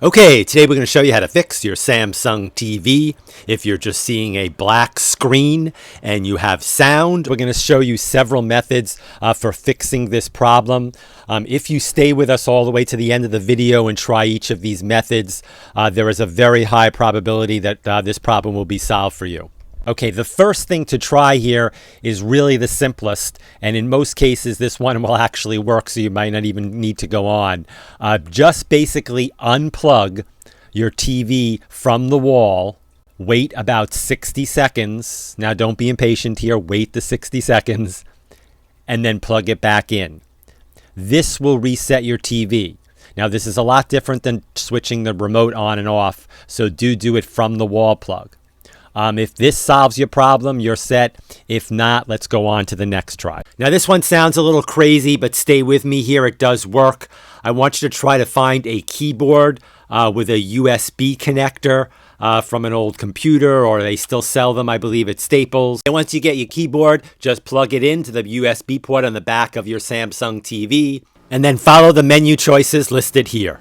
Okay, today we're going to show you how to fix your Samsung TV. If you're just seeing a black screen and you have sound, we're going to show you several methods for fixing this problem. If you stay with us all the way to the end of the video and try each of these methods, there is a very high probability that this problem will be solved for you. Okay, the first thing to try here is really the simplest, and in most cases this one will actually work, so you might not even need to go on. Just basically unplug your TV from the wall, wait about 60 seconds. Now don't be impatient here, wait the 60 seconds, and then plug it back in. This will reset your TV. Now this is a lot different than switching the remote on and off, so do it from the wall plug. If this solves your problem, you're set. If not, let's go on to the next try. Now this one sounds a little crazy, but stay with me here. It does work. I want you to try to find a keyboard with a USB connector from an old computer, or they still sell them, I believe, at Staples. And once you get your keyboard, just plug it into the USB port on the back of your Samsung TV, and then follow the menu choices listed here.